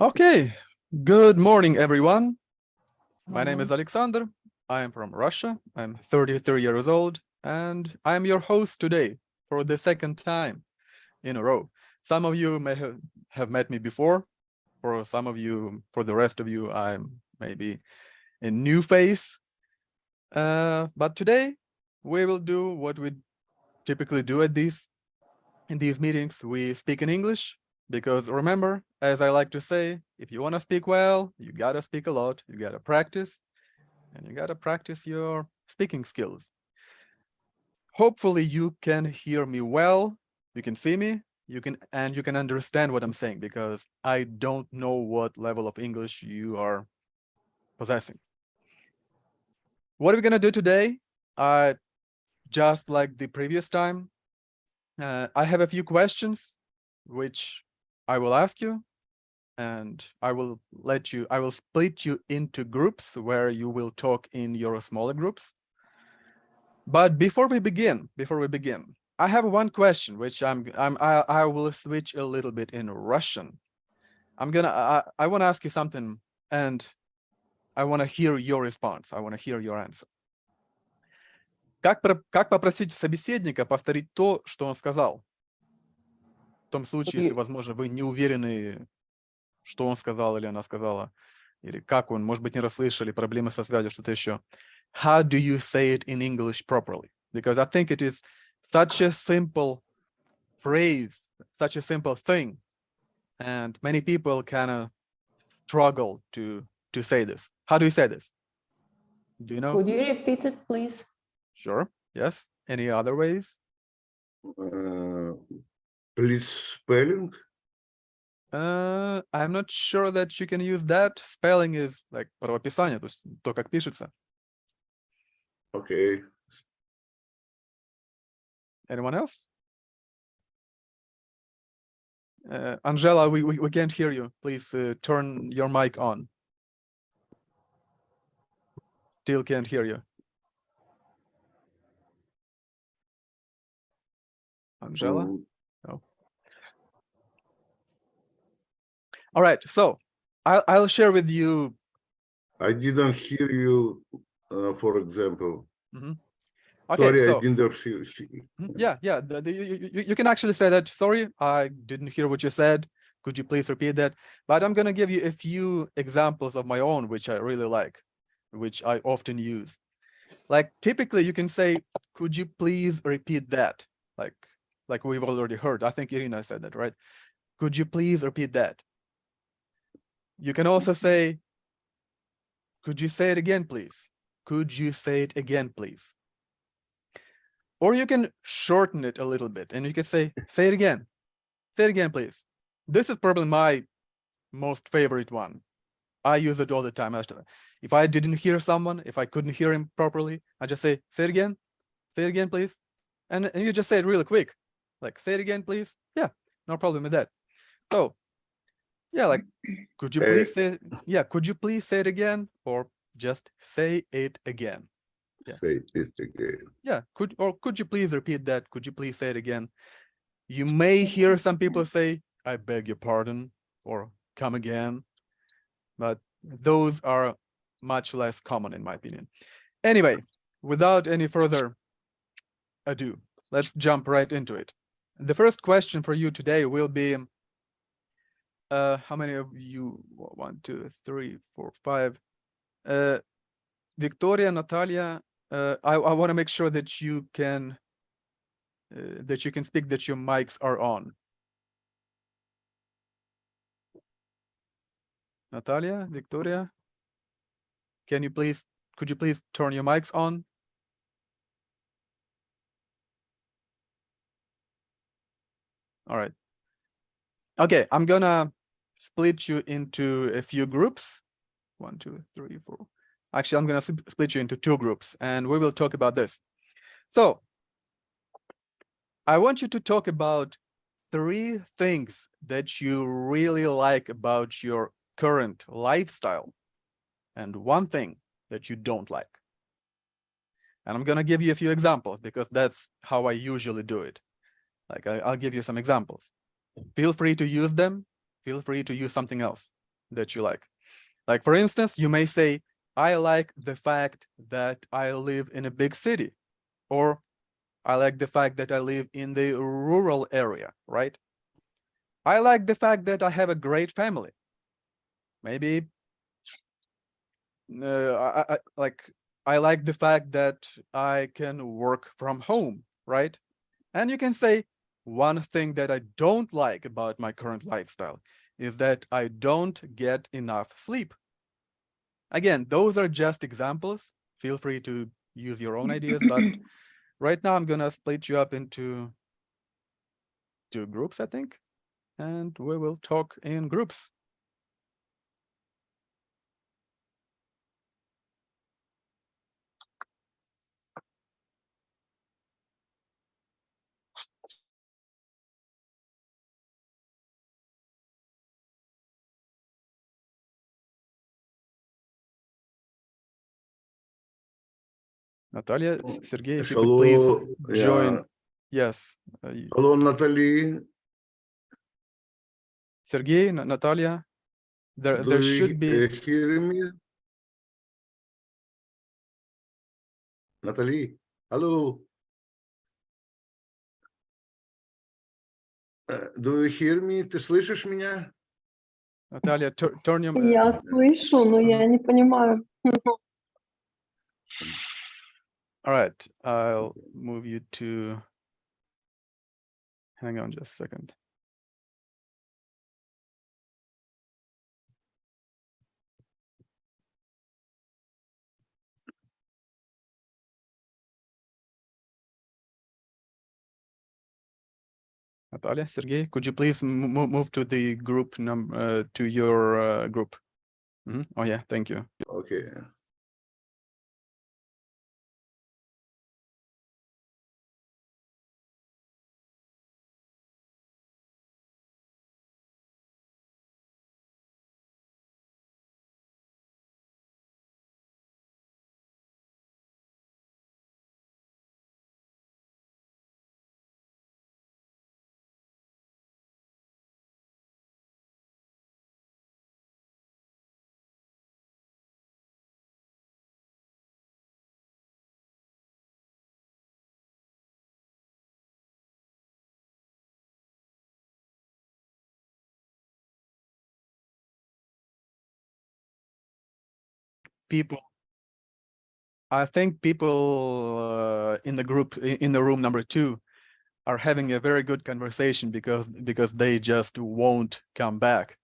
Okay, good morning, everyone. My name Morning. is Alexander. I am from Russia. I'm 33 years old, and I'm your host today for the second time in a row. Some of you may have met me before. For some of you, for the rest of you, I'm maybe a new face. But today, we will do what we typically do in these meetings. We speak in English. Because remember, as I like to say, if you want to speak well, you got to speak a lot, you got to practice, and you got to practice your speaking skills. Hopefully you can hear me well, you can see me, you can understand what I'm saying, because I don't know what level of English you are possessing. What are we going to do today? Just like the previous time, I have a few questions which I will ask you, and I will split you into groups where you will talk in your smaller groups. But before we begin, I have one question which I will switch a little bit in Russian. I want to ask you something, and I want to hear your response. I want to hear your answer. Как попросить собеседника повторить то, что он сказал? В том случае, если, возможно, вы не уверены, что он сказал или она сказала, или как он, может быть, не расслышали, проблемы со связью, что-то еще. How do you say it in English properly? Because I think it is such a simple phrase, such a simple thing, and many people kind of struggle to say this. How do you say this? Do you know? Could you repeat it, please? Sure. Yes. Any other ways? Please spelling. I'm not sure that you can use that. Spelling is like правописание, то есть то, как пишется. Okay. Anyone else? Angela, we can't hear you. Please turn your mic on. Still can't hear you. Angela? No. All right, so I'll share with you. I didn't hear you, for example. Mm-hmm. Okay, Sorry, so, I didn't hear. Yeah. You can actually say that. Sorry, I didn't hear what you said. Could you please repeat that? But I'm gonna give you a few examples of my own, which I really like, which I often use. Like typically you can say, could you please repeat that? Like we've already heard. I think Irina said that, right? Could you please repeat that? You can also say, could you say it again, please? Could you say it again, please? Or you can shorten it a little bit and you can say it again. Say it again, please. This is probably my most favorite one. I use it all the time. If I didn't hear someone, if I couldn't hear him properly, I just say it again, please. And you just say it really quick. Like, say it again, please. Yeah, no problem with that. So, yeah, like, could you please say, could you please say it again? Or just say it again. Yeah. Say it again. Yeah, could you please repeat that? Could you please say it again? You may hear some people say, I beg your pardon, or come again. But those are much less common in my opinion. Anyway, without any further ado, let's jump right into it. The first question for you today will be, how many of you, 1, 2, 3, 4, 5, Victoria, Natalia, I want to make sure that you can speak, that your mics are on. Natalia, Victoria, could you please turn your mics on? All right. Okay, I'm gonna split you into a few groups. 1, 2, 3, 4. Actually, I'm gonna split you into 2 groups, and we will talk about this. So, I want you to talk about 3 things that you really like about your current lifestyle, and 1 thing that you don't like. And I'm gonna give you a few examples because that's how I usually do it. Like I'll give you some examples. Feel free to use them. Feel free to use something else. that you like. Like, for instance, you may say, I like the fact that I live in a big city, or I like the fact that I live in the rural area, right? I like the fact that I have a great family. Maybe I like the fact that I can work from home, right? And you can say, one thing that I don't like about my current lifestyle is that I don't get enough sleep. Again, those are just examples. Feel free to use your own ideas, but right now I'm gonna split you up into 2 groups, I think, and we will talk in groups. Natalia, Sergey, if you could please join. Yes. Hello, Natalie. Sergey, Natalia, there should be. Hear me? Natalie, hello. Do you hear me? Ты слышишь меня? Natalia, turn your. Я слышу, но я не понимаю. All right, I'll move you to. Hang on just a second. Natalia, Sergey, could you please move to the group number, to your group? Oh yeah, thank you. Okay. I think people in the group in the room number 2 are having a very good conversation because they just won't come back,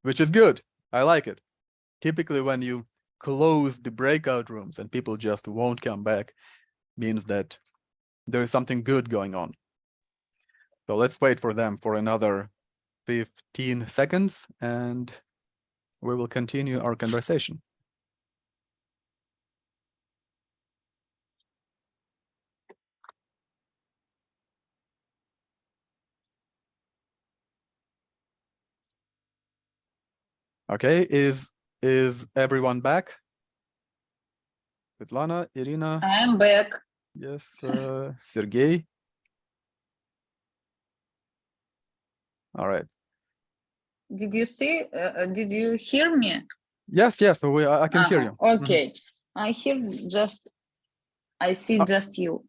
which is good. I like it. Typically, when you close the breakout rooms and people just won't come back, means that there is something good going on. So let's wait for them for another 15 seconds and we will continue our conversation. Okay, is everyone back? Svetlana, Irina? I'm back. Yes, Sergey? All right. Did you see? Did you hear me? Yes, I can hear you. Okay, I hear just. I see just you.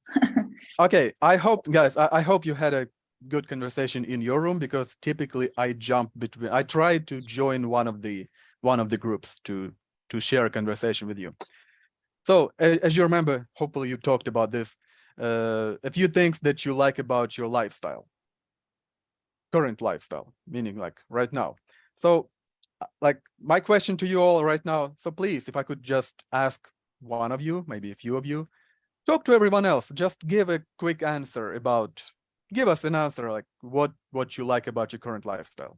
Okay, I hope, guys, I hope you had a good conversation in your room because typically I jump between. I try to join one of the groups to share a conversation with you. So as you remember, hopefully you talked about this. A few things that you like about your lifestyle, current lifestyle, meaning like right now. So like my question to you all right now, so please, if I could just ask one of you, maybe a few of you, talk to everyone else, just give a quick answer about, give us an answer like what you like about your current lifestyle.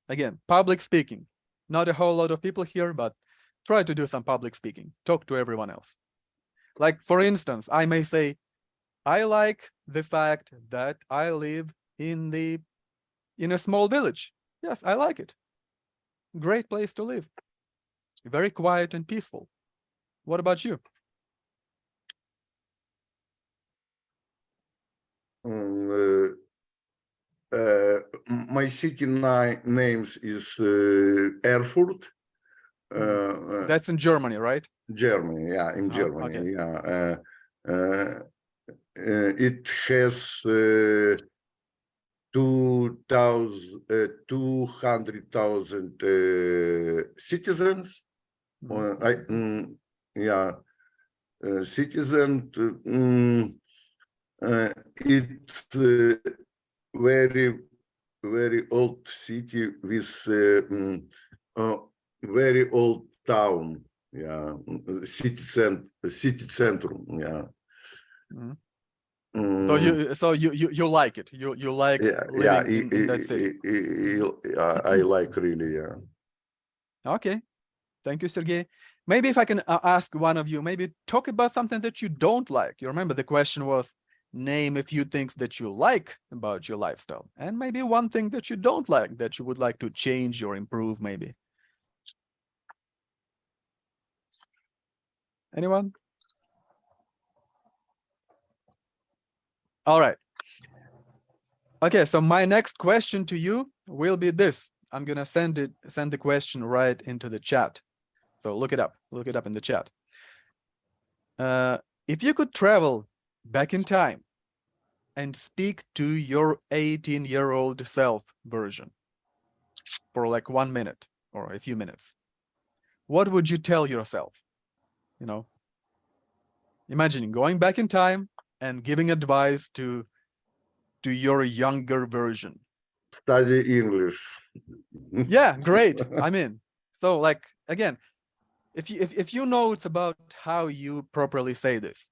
Again, public speaking, not a whole lot of people here, but try to do some public speaking, talk to everyone else. Like for instance, I may say, I like the fact that I live in a small village. Yes, I like it. Great place to live. Very quiet and peaceful. What about you? my city names is Erfurt. That's in Germany, right? Germany, yeah, in Germany, okay. yeah. It has 200,000 citizens. Citizen. It's very, very old city with very old town. Yeah, city center. Yeah. So you like it. You like living in that city. I like really, yeah. Okay. Thank you, Sergey. Maybe if I can ask one of you, maybe talk about something that you don't like. You remember the question was, name a few things that you like about your lifestyle, and maybe one thing that you don't like that you would like to change or improve, maybe. Anyone? All right. Okay, so my next question to you will be this. I'm gonna send the question right into the chat. So look it up in the chat. If you could travel back in time and speak to your 18-year-old self version for like 1 minute or a few minutes, what would you tell yourself? You know, imagine going back in time and giving advice to your younger version. Study English. Yeah, great. I mean, so like, again, if you know it's about how you properly say this,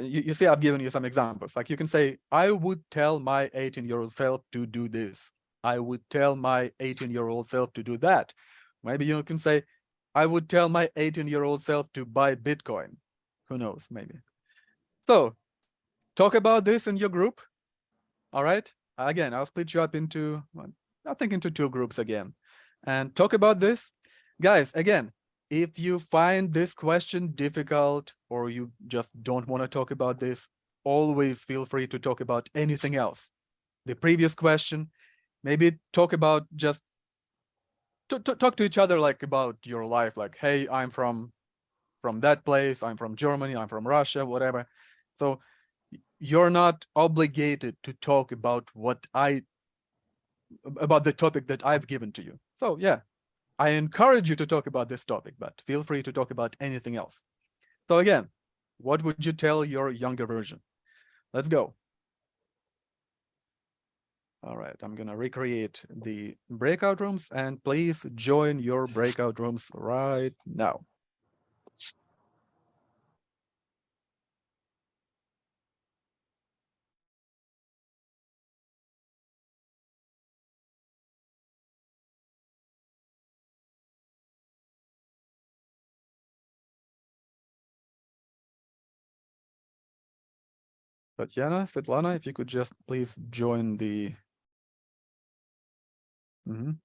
you see, I've given you some examples. Like you can say, I would tell my 18-year-old self to do this. I would tell my 18-year-old self to do that. Maybe you can say, I would tell my 18-year-old self to buy Bitcoin. Who knows, maybe. So talk about this in your group. All right. Again, I'll split you up into, I think, into 2 groups again, and talk about this. Guys, again, if you find this question difficult or you just don't want to talk about this, always feel free to talk about anything else. The previous question, maybe talk about just talk to each other like about your life, like, hey, I'm from that place, I'm from Germany, I'm from Russia, whatever. So you're not obligated to talk about about the topic that I've given to you. So yeah, I encourage you to talk about this topic, but feel free to talk about anything else. So again, what would you tell your younger version? Let's go. All right, I'm gonna recreate the breakout rooms, and please join your breakout rooms right now. Tatiana, Svetlana, if you could just please join the...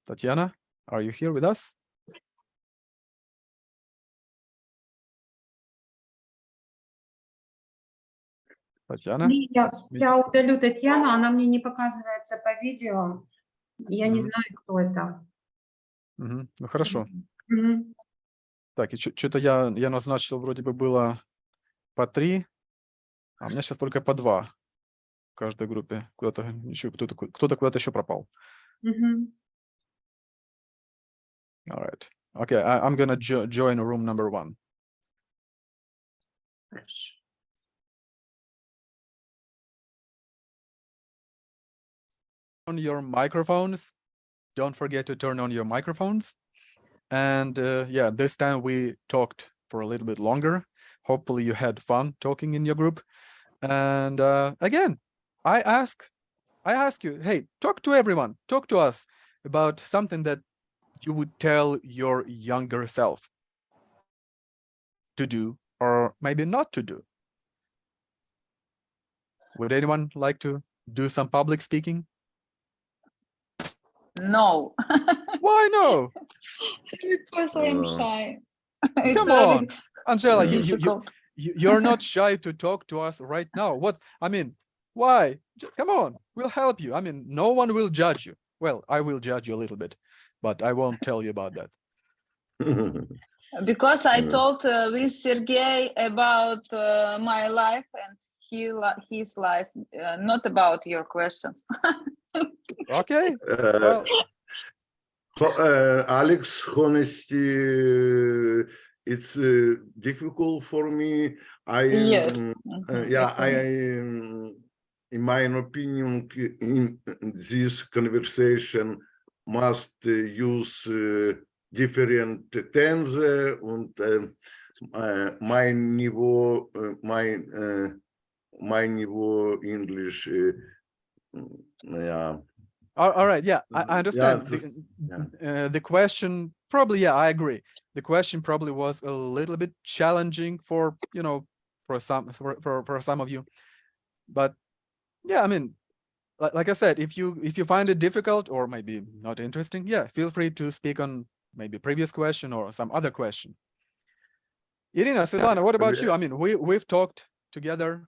Tatiana, are you here with us? Татьяна? Я удалю Татьяну, она мне не показывается по видео. Я не знаю, кто это. Ну, хорошо. Так, и что-то я назначил, вроде бы было по 3, а у меня сейчас только по 2 в каждой группе. Куда-то еще, кто-то куда-то еще пропал. All right. Okay, I'm gonna join room number 1. Хорошо. On your microphones. Don't forget to turn on your microphones. And yeah, this time we talked for a little bit longer. Hopefully you had fun talking in your group. And again, I ask you, hey, talk to everyone, talk to us about something that you would tell your younger self to do, or maybe not to do. Would anyone like to do some public speaking? No. Why no? Because I am shy. Come on, Angela, difficult. you're not shy to talk to us right now. What, I mean, Why? Come on, we'll help you. I mean, no one will judge you. Well, I will judge you a little bit, but I won't tell you about that. Because I talked with Sergey about my life and his life, not about your questions. Okay. Well, Alex, honestly, it's difficult for me. Yes. In my opinion, in this conversation must use different tense and mein Niveau English. Yeah. all right. Yeah, I understand. The question probably, yeah, I agree. The question probably was a little bit challenging for, you know, for some of you. But yeah, I mean, like I said, if you find it difficult or maybe not interesting, yeah, feel free to speak on maybe previous question or some other question. Irina, Svetlana, what about you? I mean, we've talked together.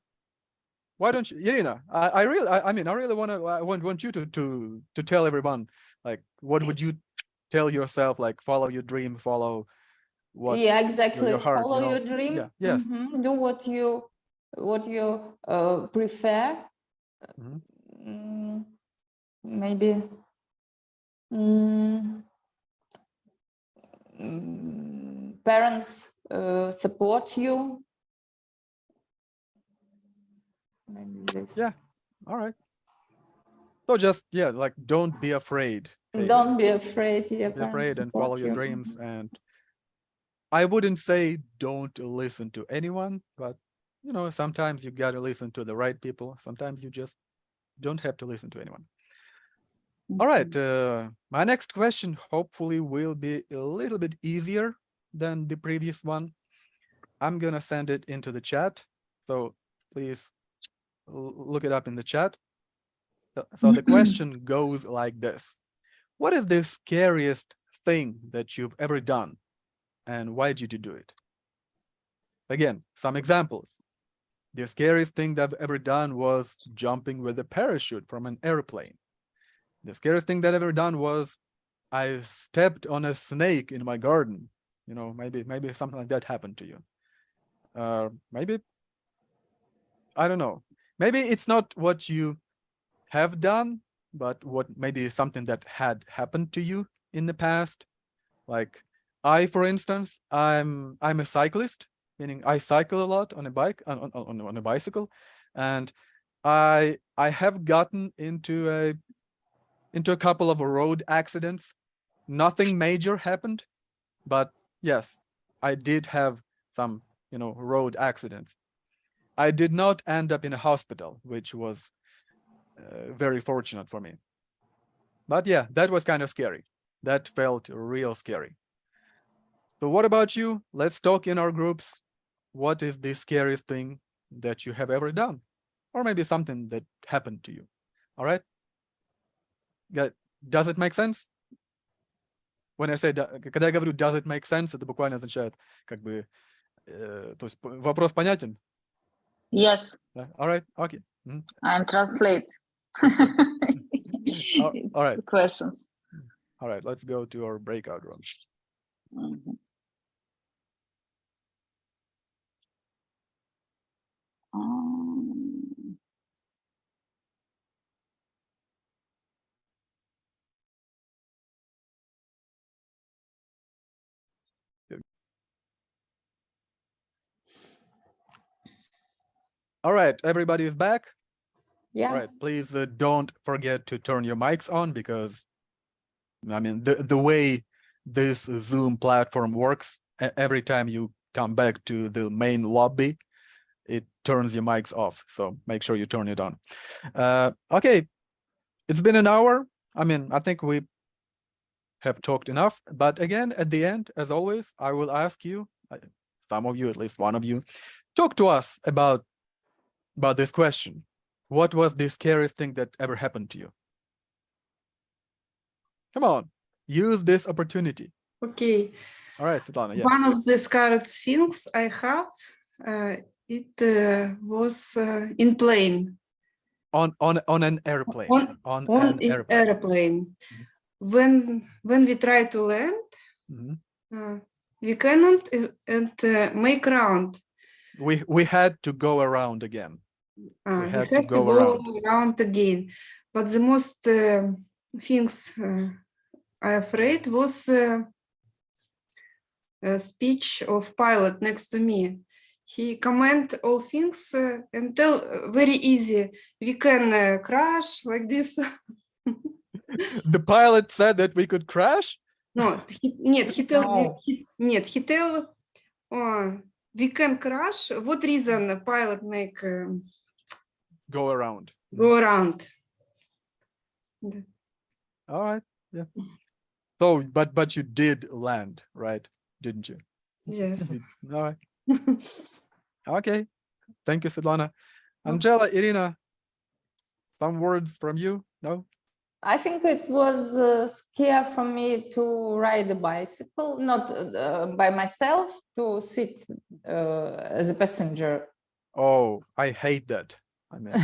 Why don't you, Irina? I really want you to tell everyone, like, what would you tell yourself, like, follow your dream, follow what Yeah, exactly. your heart, Follow you know? your dream. Yeah, yes. Do what you prefer. Mhm. Maybe parents support you. Maybe this. Yeah. All right. So just, yeah, like, don't be afraid. Don't be afraid. Yeah, Be afraid and support follow your you. dreams. And I wouldn't say don't listen to anyone, but, you know, sometimes you got to listen to the right people. Sometimes you just don't have to listen to anyone. All right. My next question hopefully will be a little bit easier than the previous one. I'm going to send it into the chat. So please look it up in the chat. So the question goes like this. What is the scariest thing that you've ever done? And why did you do it? Again, some examples. The scariest thing that I've ever done was jumping with a parachute from an airplane. The scariest thing that I've ever done was I stepped on a snake in my garden. You know, maybe something like that happened to you. Maybe, I don't know. Maybe it's not what you have done, but what maybe something that had happened to you in the past. Like I, for instance, I'm a cyclist, meaning I cycle a lot on a bike, on a bicycle, and I have gotten into a couple of road accidents. Nothing major happened, but yes, I did have some, you know, road accidents. I did not end up in a hospital, which was very fortunate for me. But yeah, that was kind of scary. That felt real scary. So what about you? Let's talk in our groups. What is the scariest thing that you have ever done? Or maybe something that happened to you. All right? Does it make sense? When I say, когда я говорю does it make sense, это буквально означает, как бы, то есть вопрос понятен? Yes. All right, okay. I'm translate. All right. Questions. All right, let's go to our breakout room. All right, everybody is back. Yeah. All right, please don't forget to turn your mics on, because I mean the way this Zoom platform works, every time you come back to the main lobby, it turns your mics off. So make sure you turn it on. Okay, it's been an hour. I mean, I think we have talked enough, but again, at the end, as always, I will ask you, some of you, at least one of you, talk to us about this question. What was the scariest thing that ever happened to you? Come on, use this opportunity. Okay. All right, Svetlana. Yeah. One of the scared things I have, it was in plane. On an airplane. On On an an airplane. airplane. When we try to land, Mhm. we cannot make round. We had to go around again. We have have to to go go around again. But the most things I afraid was a speech of pilot next to me. He comment all things and tell very easy. We can crash like this. The pilot said that we could crash. No, he tell No. he tell we can crash. What reason pilot make Go around. go around? All right. Yeah. So, but you did land, right? Didn't you? Yes. All right. Okay. Thank you, Svetlana. Angela, Irina, some words from you? No? I think it was scary for me to ride a bicycle, not by myself, to sit as a passenger. Oh, I hate that. I mean,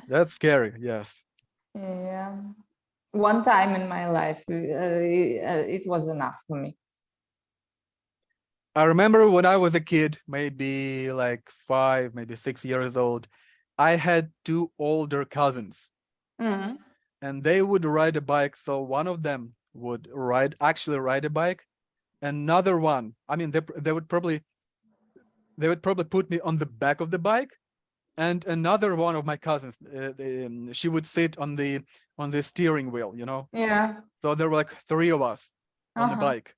that's scary. Yes. Yeah. One time in my life, it was enough for me. I remember when I was a kid, maybe like 5, maybe 6 years old, I had 2 older cousins Mhm. and they would ride a bike. So one of them would actually ride a bike. Another one, I mean, they would probably put me on the back of the bike, and another one of my cousins, she would sit on the steering wheel, you know. Yeah. So there were like 3 of us on the Uh-huh. bike,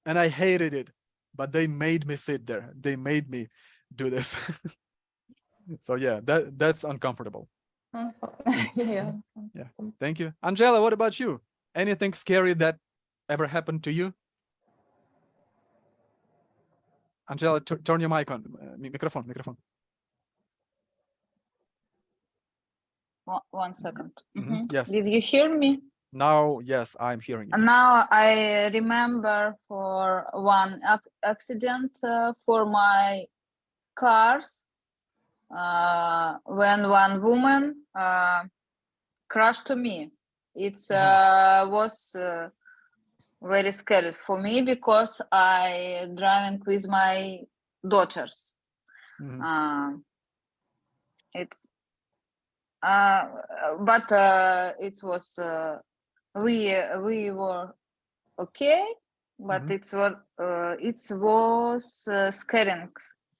and I hated it, but they made me sit there. They made me do this. So yeah, that's uncomfortable. Yeah. Yeah. Thank you, Angela. What about you? Anything scary that ever happened to you? Angela, turn your mic on. Microphone. One second. Mhm, yes. Did you hear me? Now, yes, I'm hearing you. Now I remember for one accident for my cars when one woman crashed to me. It was very scary for me because I driving with my daughters. Mhm. It's but it was we were okay, but Mhm. it was scaring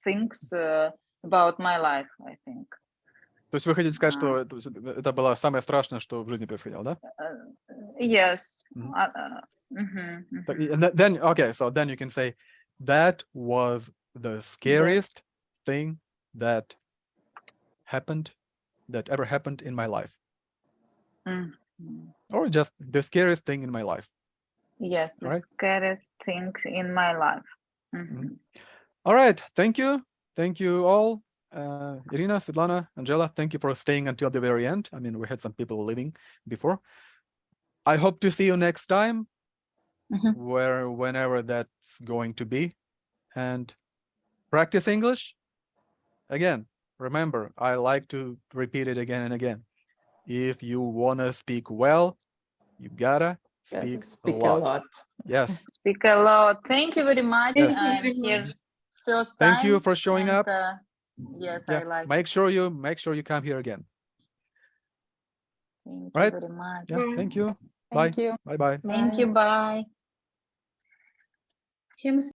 things about my life, I think. То есть вы хотите сказать, что это было самое страшное, что в жизни происходило, да? Yes. Mhm. Mhm. And then, okay, so then you can say that was the scariest thing that ever happened in my life, Mhm. or just the scariest thing in my life. Yes, the Right. scariest things in my life. Mhm. All right, thank you all. Irina, Svetlana, Angela, thank you for staying until the very end. I mean, we had some people leaving before. I hope to see you next time, whenever that's going to be. And practice English. Again, remember, I like to repeat it again and again. If you want to speak well, you gotta speak a lot. Yes. Speak a lot. Thank you very much. Yes. I'm here first time. Thank you for showing up. Yes, Yeah. I like. Make sure you come here again. Thank Right? you very much. Yeah. Thank you. Thank Bye. you. Bye. Thank you. Bye. Всем